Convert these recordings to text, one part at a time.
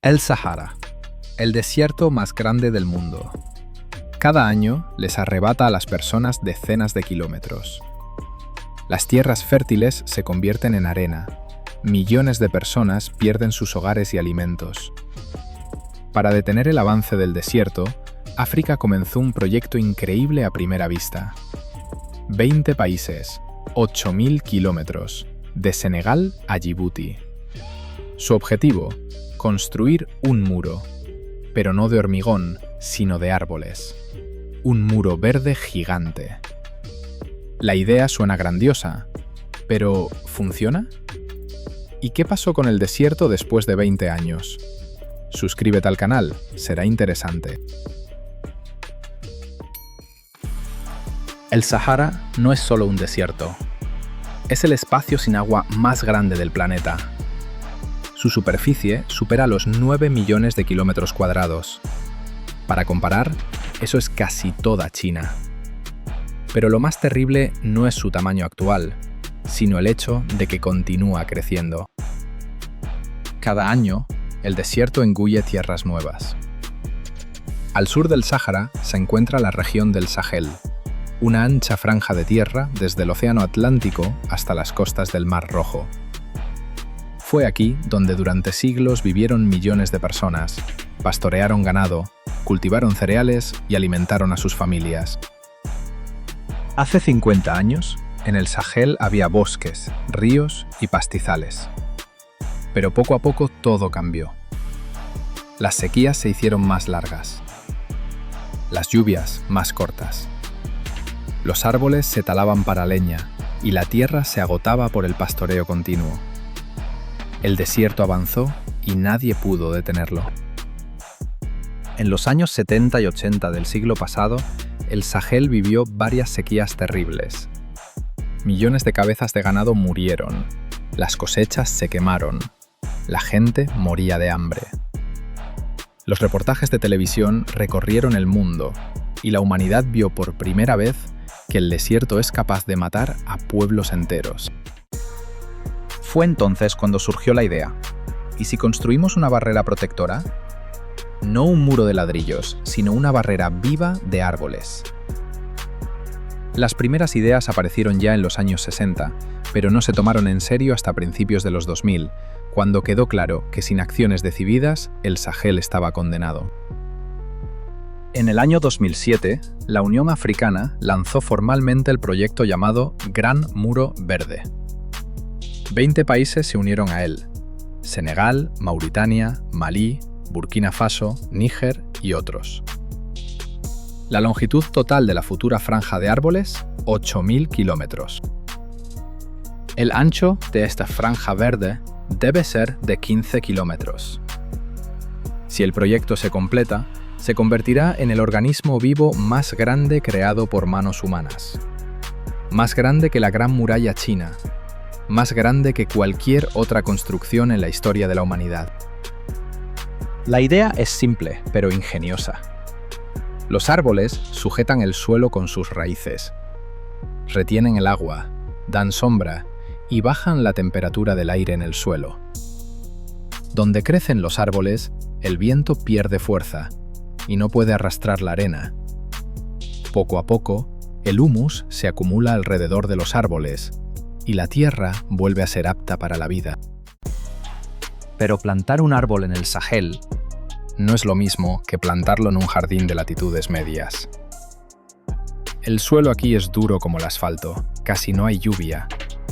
El Sahara, el desierto más grande del mundo. Cada año les arrebata a las personas decenas de kilómetros. Las tierras fértiles se convierten en arena. Millones de personas pierden sus hogares y alimentos. Para detener el avance del desierto, África comenzó un proyecto increíble a primera vista. 20 países, 8.000 kilómetros, de Senegal a Djibouti. Su objetivo: construir un muro, pero no de hormigón, sino de árboles. Un muro verde gigante. La idea suena grandiosa, pero ¿funciona? ¿Y qué pasó con el desierto después de 20 años? Suscríbete al canal, será interesante. El Sahara no es solo un desierto. Es el espacio sin agua más grande del planeta. Su superficie supera los 9 millones de kilómetros cuadrados. Para comparar, eso es casi toda China. Pero lo más terrible no es su tamaño actual, sino el hecho de que continúa creciendo. Cada año, el desierto engulle tierras nuevas. Al sur del Sáhara se encuentra la región del Sahel, una ancha franja de tierra desde el Océano Atlántico hasta las costas del Mar Rojo. Fue aquí donde durante siglos vivieron millones de personas, pastorearon ganado, cultivaron cereales y alimentaron a sus familias. Hace 50 años, en el Sahel había bosques, ríos y pastizales. Pero poco a poco todo cambió. Las sequías se hicieron más largas. Las lluvias más cortas. Los árboles se talaban para leña y la tierra se agotaba por el pastoreo continuo. El desierto avanzó y nadie pudo detenerlo. En los años 70 y 80 del siglo pasado, el Sahel vivió varias sequías terribles. Millones de cabezas de ganado murieron, las cosechas se quemaron, la gente moría de hambre. Los reportajes de televisión recorrieron el mundo y la humanidad vio por primera vez que el desierto es capaz de matar a pueblos enteros. Fue entonces cuando surgió la idea: ¿y si construimos una barrera protectora? No un muro de ladrillos, sino una barrera viva de árboles. Las primeras ideas aparecieron ya en los años 60, pero no se tomaron en serio hasta principios de los 2000, cuando quedó claro que sin acciones decididas, el Sahel estaba condenado. En el año 2007, la Unión Africana lanzó formalmente el proyecto llamado Gran Muro Verde. 20 países se unieron a él: Senegal, Mauritania, Malí, Burkina Faso, Níger y otros. La longitud total de la futura franja de árboles, 8.000 kilómetros. El ancho de esta franja verde debe ser de 15 kilómetros. Si el proyecto se completa, se convertirá en el organismo vivo más grande creado por manos humanas. Más grande que la Gran Muralla China. Más grande que cualquier otra construcción en la historia de la humanidad. La idea es simple, pero ingeniosa. Los árboles sujetan el suelo con sus raíces. Retienen el agua, dan sombra y bajan la temperatura del aire en el suelo. Donde crecen los árboles, el viento pierde fuerza y no puede arrastrar la arena. Poco a poco, el humus se acumula alrededor de los árboles y la tierra vuelve a ser apta para la vida. Pero plantar un árbol en el Sahel no es lo mismo que plantarlo en un jardín de latitudes medias. El suelo aquí es duro como el asfalto, casi no hay lluvia.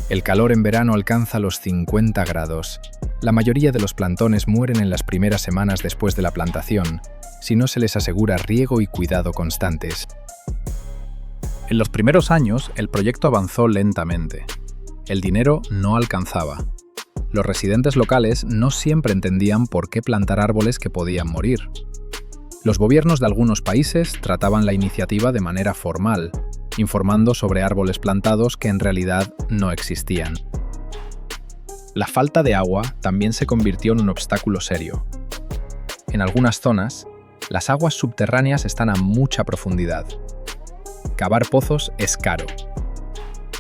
El calor en verano alcanza los 50 grados. La mayoría de los plantones mueren en las primeras semanas después de la plantación, si no se les asegura riego y cuidado constantes. En los primeros años, el proyecto avanzó lentamente. El dinero no alcanzaba. Los residentes locales no siempre entendían por qué plantar árboles que podían morir. Los gobiernos de algunos países trataban la iniciativa de manera formal, informando sobre árboles plantados que en realidad no existían. La falta de agua también se convirtió en un obstáculo serio. En algunas zonas, las aguas subterráneas están a mucha profundidad. Cavar pozos es caro.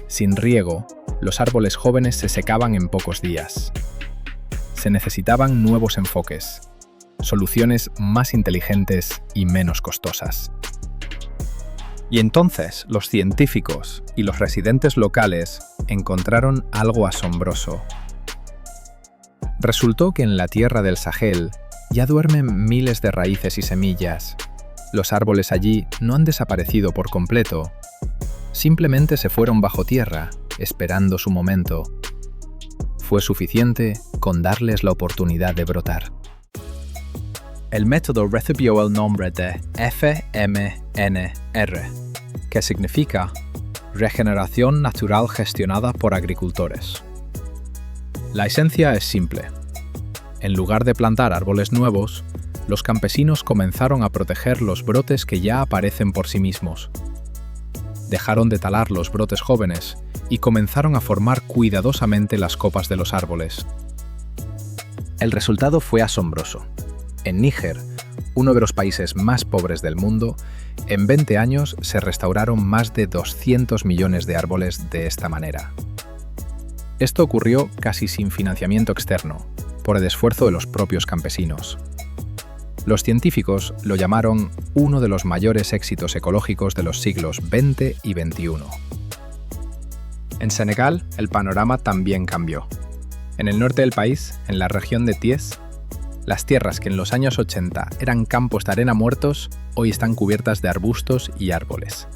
Sin riego, los árboles jóvenes se secaban en pocos días. Se necesitaban nuevos enfoques. soluciones más inteligentes y menos costosas. Y entonces los científicos y los residentes locales encontraron algo asombroso. Resultó que en la tierra del Sahel ya duermen miles de raíces y semillas. Los árboles allí no han desaparecido por completo. Simplemente se fueron bajo tierra, esperando su momento. Fue suficiente con darles la oportunidad de brotar. El método recibió el nombre de FMNR, que significa Regeneración Natural Gestionada por Agricultores. La esencia es simple. En lugar de plantar árboles nuevos, los campesinos comenzaron a proteger los brotes que ya aparecen por sí mismos. Dejaron de talar los brotes jóvenes y comenzaron a formar cuidadosamente las copas de los árboles. El resultado fue asombroso. En Níger, uno de los países más pobres del mundo, en 20 años se restauraron más de 200 millones de árboles de esta manera. Esto ocurrió casi sin financiamiento externo, por el esfuerzo de los propios campesinos. Los científicos lo llamaron uno de los mayores éxitos ecológicos de los siglos XX y XXI. En Senegal, el panorama también cambió. En el norte del país, en la región de Thiès, las tierras que en los años 80 eran campos de arena muertos, hoy están cubiertas de arbustos y árboles.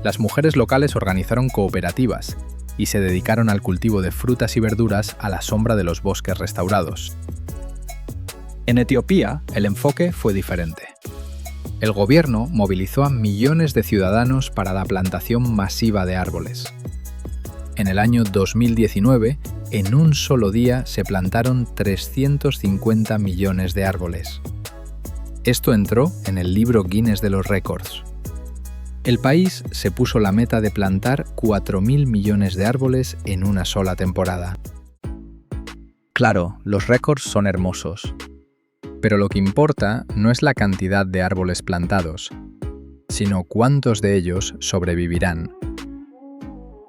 Las mujeres locales organizaron cooperativas y se dedicaron al cultivo de frutas y verduras a la sombra de los bosques restaurados. En Etiopía, el enfoque fue diferente. El gobierno movilizó a millones de ciudadanos para la plantación masiva de árboles. En el año 2019, en un solo día se plantaron 350 millones de árboles. Esto entró en el libro Guinness de los récords. El país se puso la meta de plantar 4.000 millones de árboles en una sola temporada. Claro, los récords son hermosos. Pero lo que importa no es la cantidad de árboles plantados, sino cuántos de ellos sobrevivirán.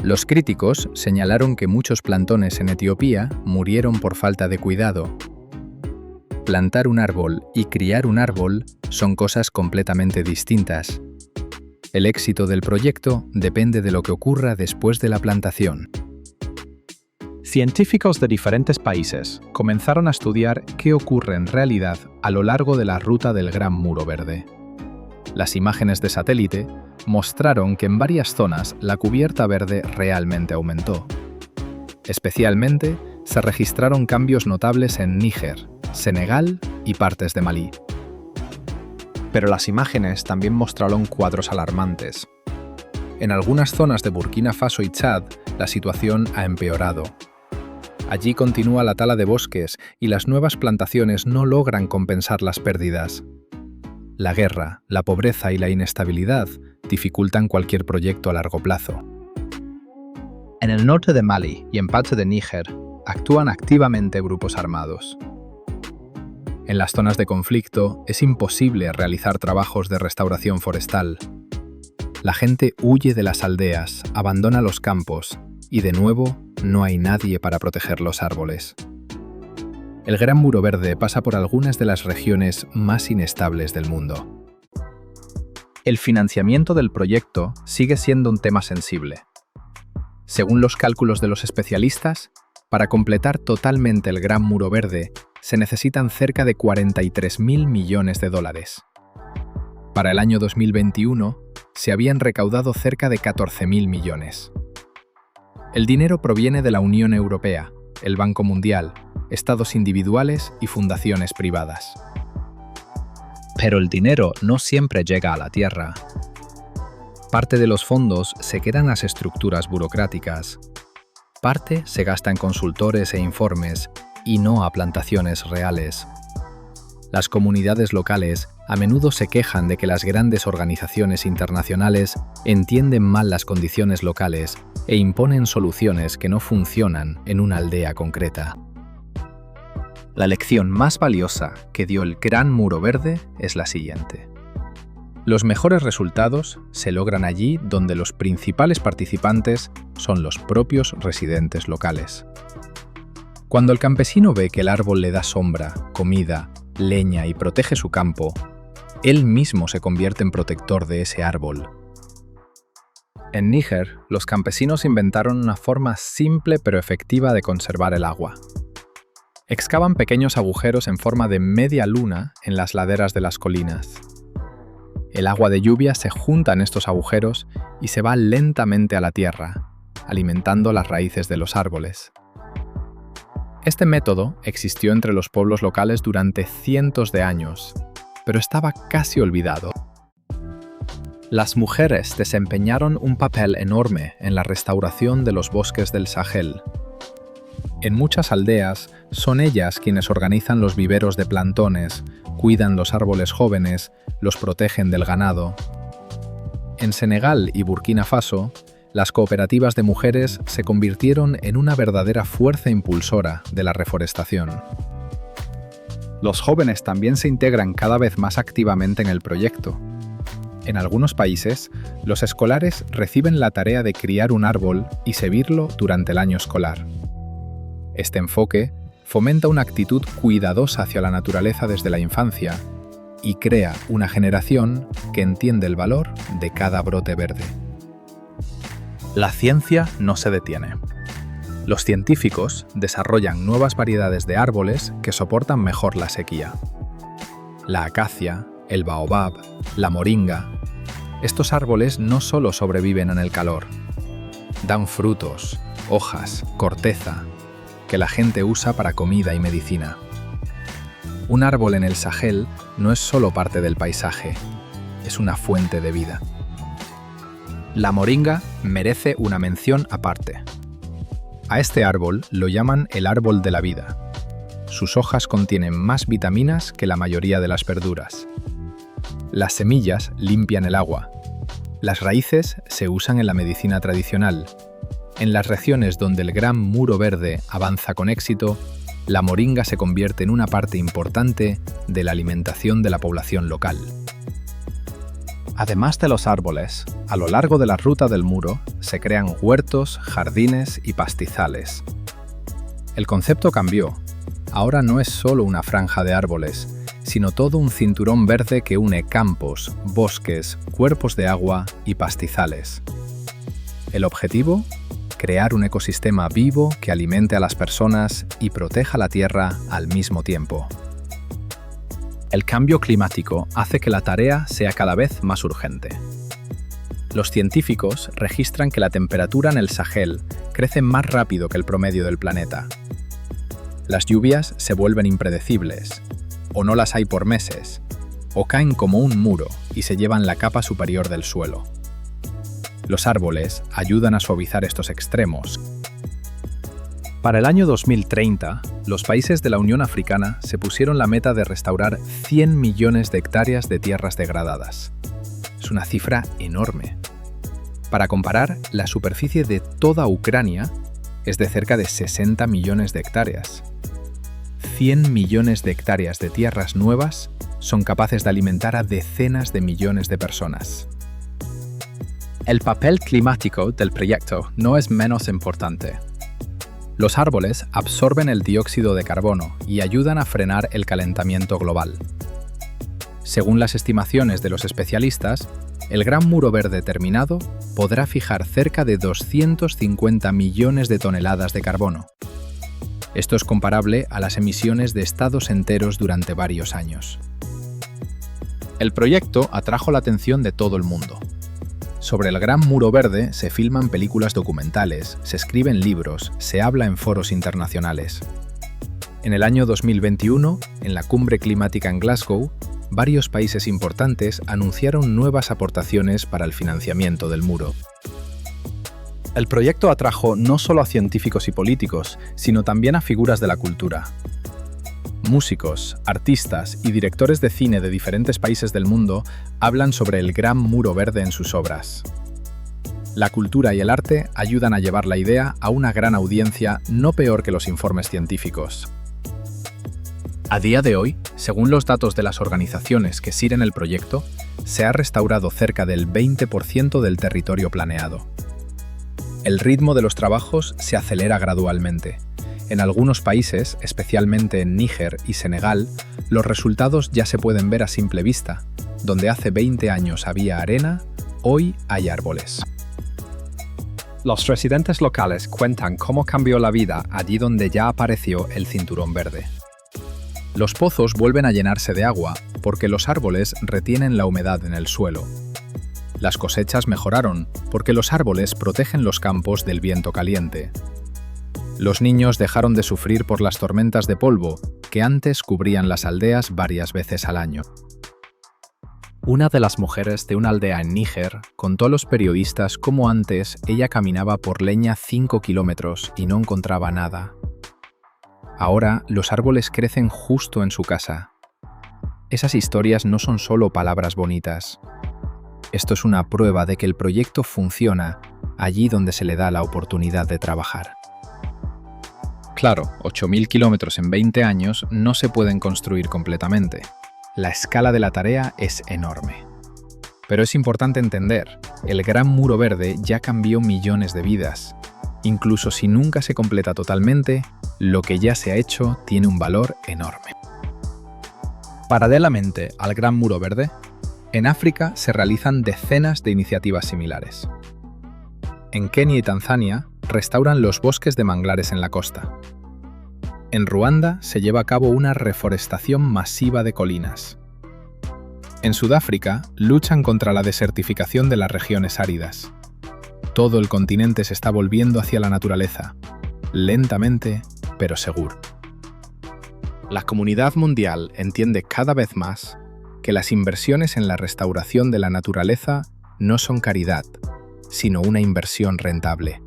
Los críticos señalaron que muchos plantones en Etiopía murieron por falta de cuidado. Plantar un árbol y criar un árbol son cosas completamente distintas. El éxito del proyecto depende de lo que ocurra después de la plantación. Científicos de diferentes países comenzaron a estudiar qué ocurre en realidad a lo largo de la ruta del Gran Muro Verde. Las imágenes de satélite mostraron que en varias zonas la cubierta verde realmente aumentó. Especialmente, se registraron cambios notables en Níger, Senegal y partes de Malí. Pero las imágenes también mostraron cuadros alarmantes. En algunas zonas de Burkina Faso y Chad, la situación ha empeorado. Allí continúa la tala de bosques y las nuevas plantaciones no logran compensar las pérdidas. La guerra, la pobreza y la inestabilidad dificultan cualquier proyecto a largo plazo. En el norte de Malí y en parte de Níger, actúan activamente grupos armados. En las zonas de conflicto es imposible realizar trabajos de restauración forestal. La gente huye de las aldeas, abandona los campos y de nuevo no hay nadie para proteger los árboles. El Gran Muro Verde pasa por algunas de las regiones más inestables del mundo. El financiamiento del proyecto sigue siendo un tema sensible. Según los cálculos de los especialistas, para completar totalmente el Gran Muro Verde se necesitan cerca de 43.000 millones de dólares. Para el año 2021 se habían recaudado cerca de 14.000 millones. El dinero proviene de la Unión Europea, el Banco Mundial, estados individuales y fundaciones privadas. Pero el dinero no siempre llega a la tierra. Parte de los fondos se queda en las estructuras burocráticas. Parte se gasta en consultores e informes y no a plantaciones reales. Las comunidades locales a menudo se quejan de que las grandes organizaciones internacionales entienden mal las condiciones locales e imponen soluciones que no funcionan en una aldea concreta. La lección más valiosa que dio el Gran Muro Verde es la siguiente. Los mejores resultados se logran allí donde los principales participantes son los propios residentes locales. Cuando el campesino ve que el árbol le da sombra, comida leña y protege su campo, él mismo se convierte en protector de ese árbol. En Níger, los campesinos inventaron una forma simple pero efectiva de conservar el agua. Excavan pequeños agujeros en forma de media luna en las laderas de las colinas. El agua de lluvia se junta en estos agujeros y se va lentamente a la tierra, alimentando las raíces de los árboles. Este método existió entre los pueblos locales durante cientos de años, pero estaba casi olvidado. Las mujeres desempeñaron un papel enorme en la restauración de los bosques del Sahel. En muchas aldeas, son ellas quienes organizan los viveros de plantones, cuidan los árboles jóvenes, los protegen del ganado. En Senegal y Burkina Faso, las cooperativas de mujeres se convirtieron en una verdadera fuerza impulsora de la reforestación. Los jóvenes también se integran cada vez más activamente en el proyecto. En algunos países, los escolares reciben la tarea de criar un árbol y servirlo durante el año escolar. Este enfoque fomenta una actitud cuidadosa hacia la naturaleza desde la infancia y crea una generación que entiende el valor de cada brote verde. La ciencia no se detiene. Los científicos desarrollan nuevas variedades de árboles que soportan mejor la sequía. La acacia, el baobab, la moringa. Estos árboles no solo sobreviven en el calor, dan frutos, hojas, corteza, que la gente usa para comida y medicina. Un árbol en el Sahel no es solo parte del paisaje, es una fuente de vida. La moringa merece una mención aparte. A este árbol lo llaman el árbol de la vida. Sus hojas contienen más vitaminas que la mayoría de las verduras. Las semillas limpian el agua. Las raíces se usan en la medicina tradicional. En las regiones donde el gran muro verde avanza con éxito, la moringa se convierte en una parte importante de la alimentación de la población local. Además de los árboles, a lo largo de la ruta del muro se crean huertos, jardines y pastizales. El concepto cambió. Ahora no es solo una franja de árboles, sino todo un cinturón verde que une campos, bosques, cuerpos de agua y pastizales. ¿El objetivo? Crear un ecosistema vivo que alimente a las personas y proteja la tierra al mismo tiempo. El cambio climático hace que la tarea sea cada vez más urgente. Los científicos registran que la temperatura en el Sahel crece más rápido que el promedio del planeta. Las lluvias se vuelven impredecibles, o no las hay por meses, o caen como un muro y se llevan la capa superior del suelo. Los árboles ayudan a suavizar estos extremos. Para el año 2030, los países de la Unión Africana se pusieron la meta de restaurar 100 millones de hectáreas de tierras degradadas. Es una cifra enorme. Para comparar, la superficie de toda Ucrania es de cerca de 60 millones de hectáreas. 100 millones de hectáreas de tierras nuevas son capaces de alimentar a decenas de millones de personas. El papel climático del proyecto no es menos importante. Los árboles absorben el dióxido de carbono y ayudan a frenar el calentamiento global. Según las estimaciones de los especialistas, el Gran Muro Verde terminado podrá fijar cerca de 250 millones de toneladas de carbono. Esto es comparable a las emisiones de estados enteros durante varios años. El proyecto atrajo la atención de todo el mundo. Sobre el Gran Muro Verde se filman películas documentales, se escriben libros, se habla en foros internacionales. En el año 2021, en la Cumbre Climática en Glasgow, varios países importantes anunciaron nuevas aportaciones para el financiamiento del muro. El proyecto atrajo no solo a científicos y políticos, sino también a figuras de la cultura. Músicos, artistas y directores de cine de diferentes países del mundo hablan sobre el Gran Muro Verde en sus obras. La cultura y el arte ayudan a llevar la idea a una gran audiencia no peor que los informes científicos. A día de hoy, según los datos de las organizaciones que siguen el proyecto, se ha restaurado cerca del 20% del territorio planeado. El ritmo de los trabajos se acelera gradualmente, En algunos países, especialmente en Níger y Senegal, los resultados ya se pueden ver a simple vista. Donde hace 20 años había arena, hoy hay árboles. Los residentes locales cuentan cómo cambió la vida allí donde ya apareció el cinturón verde. Los pozos vuelven a llenarse de agua porque los árboles retienen la humedad en el suelo. Las cosechas mejoraron porque los árboles protegen los campos del viento caliente. Los niños dejaron de sufrir por las tormentas de polvo que antes cubrían las aldeas varias veces al año. Una de las mujeres de una aldea en Níger contó a los periodistas cómo antes ella caminaba por leña 5 kilómetros y no encontraba nada. Ahora los árboles crecen justo en su casa. Esas historias no son solo palabras bonitas. Esto es una prueba de que el proyecto funciona allí donde se le da la oportunidad de trabajar. Claro, 8.000 kilómetros en 20 años no se pueden construir completamente. La escala de la tarea es enorme. Pero es importante entender, el Gran Muro Verde ya cambió millones de vidas. Incluso si nunca se completa totalmente, lo que ya se ha hecho tiene un valor enorme. Paralelamente al Gran Muro Verde, en África se realizan decenas de iniciativas similares. En Kenia y Tanzania restauran los bosques de manglares en la costa. En Ruanda se lleva a cabo una reforestación masiva de colinas. En Sudáfrica luchan contra la desertificación de las regiones áridas. Todo el continente se está volviendo hacia la naturaleza, lentamente pero seguro. La comunidad mundial entiende cada vez más que las inversiones en la restauración de la naturaleza no son caridad, sino una inversión rentable.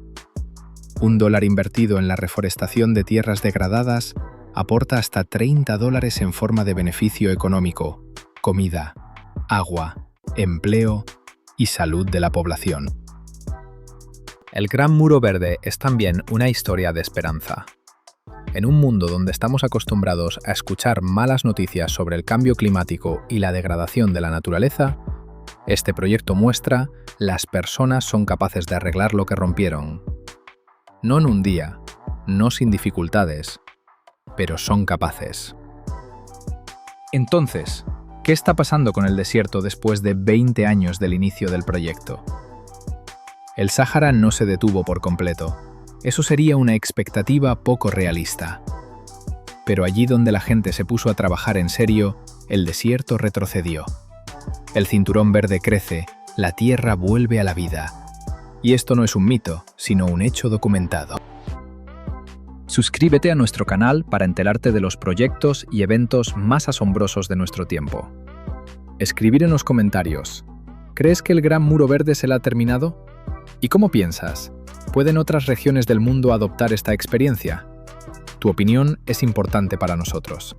$1 invertido en la reforestación de tierras degradadas aporta hasta $30 en forma de beneficio económico, comida, agua, empleo y salud de la población. El Gran Muro Verde es también una historia de esperanza. En un mundo donde estamos acostumbrados a escuchar malas noticias sobre el cambio climático y la degradación de la naturaleza, este proyecto muestra las personas son capaces de arreglar lo que rompieron. No en un día, no sin dificultades, pero son capaces. Entonces, ¿qué está pasando con el desierto después de 20 años del inicio del proyecto? El Sáhara no se detuvo por completo. Eso sería una expectativa poco realista. Pero allí donde la gente se puso a trabajar en serio, el desierto retrocedió. El cinturón verde crece, la tierra vuelve a la vida. Y esto no es un mito, sino un hecho documentado. Suscríbete a nuestro canal para enterarte de los proyectos y eventos más asombrosos de nuestro tiempo. Escribir en los comentarios, ¿crees que el Gran Muro Verde se la ha terminado? ¿Y cómo piensas? ¿Pueden otras regiones del mundo adoptar esta experiencia? Tu opinión es importante para nosotros.